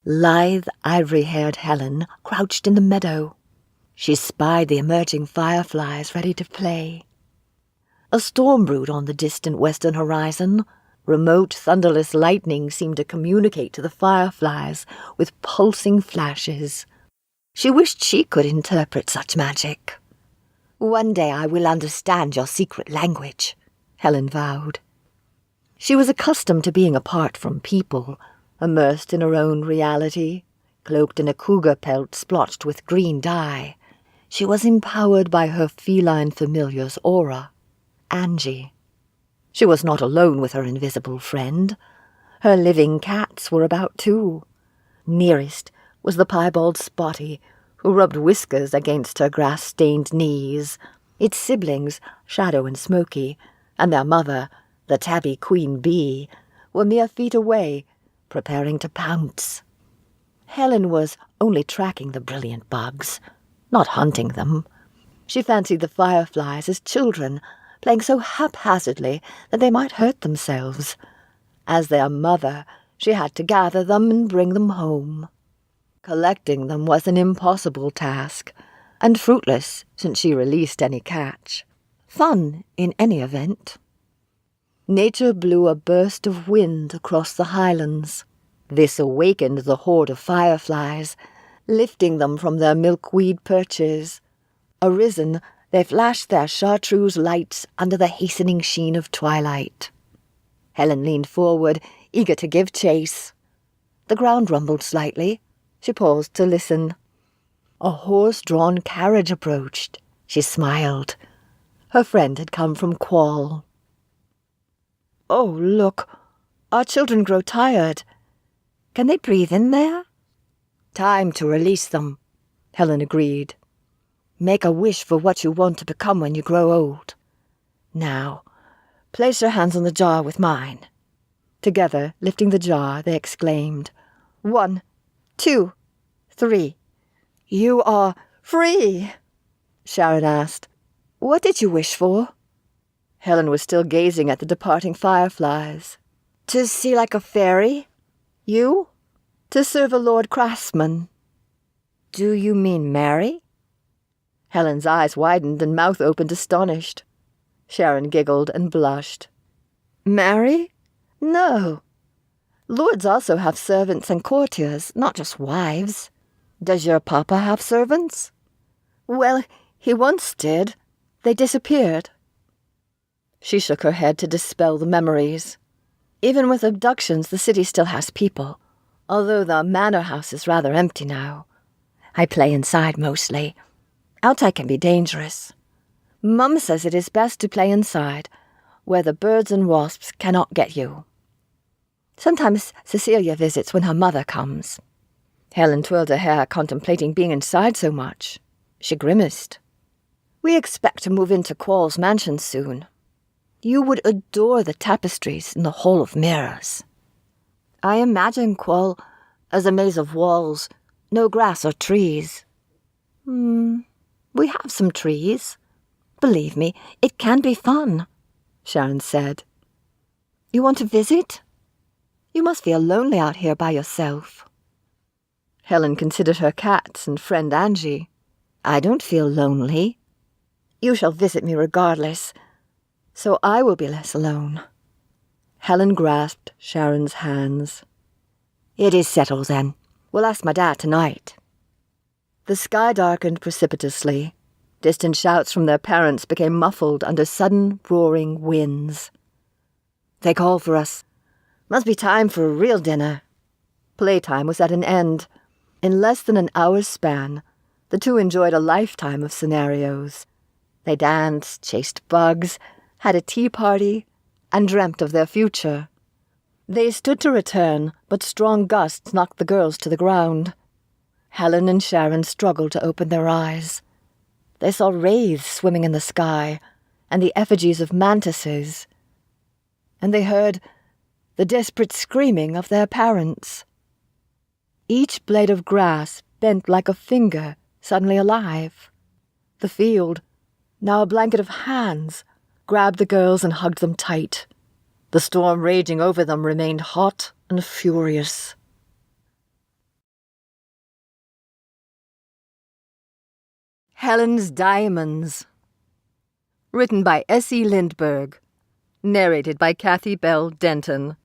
Lithe, ivory-haired Helen crouched in the meadow. She spied the emerging fireflies ready to play. A storm brewed on the distant western horizon. Remote, thunderless lightning seemed to communicate to the fireflies with pulsing flashes. She wished she could interpret such magic. "One day I will understand your secret language," Helen vowed. She was accustomed to being apart from people, immersed in her own reality, cloaked in a cougar pelt splotched with green dye. She was empowered by her feline familiar's aura, Angie. She was not alone with her invisible friend. Her living cats were about too. Nearest was the piebald Spotty, who rubbed whiskers against her grass-stained knees. Its siblings, Shadow and Smoky, and their mother, the tabby queen bee, were mere feet away, preparing to pounce. Helen was only tracking the brilliant bugs, not hunting them. She fancied the fireflies as children, playing so haphazardly that they might hurt themselves. As their mother, she had to gather them and bring them home. Collecting them was an impossible task, and fruitless since she released any catch. Fun in any event. Nature blew a burst of wind across the highlands. This awakened the horde of fireflies, lifting them from their milkweed perches. Arisen, they flashed their chartreuse lights under the hastening sheen of twilight. Helen leaned forward, eager to give chase. The ground rumbled slightly. She paused to listen. A horse-drawn carriage approached. She smiled. Her friend had come from Quall. "Oh, look, our children grow tired. Can they breathe in there?" "Time to release them," Helen agreed. "Make a wish for what you want to become when you grow old. Now, place your hands on the jar with mine." Together, lifting the jar, they exclaimed, "1, 2, 3. "You are free!" Sharon asked, "What did you wish for?" Helen was still gazing at the departing fireflies. "To see like a fairy. You? To serve a Lord Craftsman." "Do you mean marry?" Helen's eyes widened and mouth opened astonished. Sharon giggled and blushed. "Marry? No. Lords also have servants and courtiers, not just wives. Does your papa have servants?" "Well, he once did. They disappeared." She shook her head to dispel the memories. Even with abductions, the city still has people, although the manor house is rather empty now. I play inside mostly. Outside can be dangerous. Mum says it is best to play inside, where the birds and wasps cannot get you. Sometimes Cecilia visits when her mother comes. Helen twirled her hair, contemplating being inside so much. She grimaced. "We expect to move into Quall's mansion soon. You would adore the tapestries in the Hall of Mirrors. I imagine Quall as a maze of walls, no grass or trees." We have some trees. Believe me, it can be fun," Sharon said. "You want to visit? You must feel lonely out here by yourself." Helen considered her cats and friend Angie. "I don't feel lonely. You shall visit me regardless, so I will be less alone." Helen grasped Sharon's hands. "It is settled, then. We'll ask my dad tonight." The sky darkened precipitously. Distant shouts from their parents became muffled under sudden roaring winds. "They call for us. Must be time for a real dinner." Playtime was at an end. In less than an hour's span, the two enjoyed a lifetime of scenarios. They danced, chased bugs, had a tea party, and dreamt of their future. They stood to return, but strong gusts knocked the girls to the ground. Helen and Sharon struggled to open their eyes. They saw wraiths swimming in the sky, and the effigies of mantises. And they heard the desperate screaming of their parents. Each blade of grass bent like a finger, suddenly alive. The field, now a blanket of hands, grabbed the girls and hugged them tight. The storm raging over them remained hot and furious. Helen's Daimones. Written by SELindberg. Narrated by Kathy Bell Denton.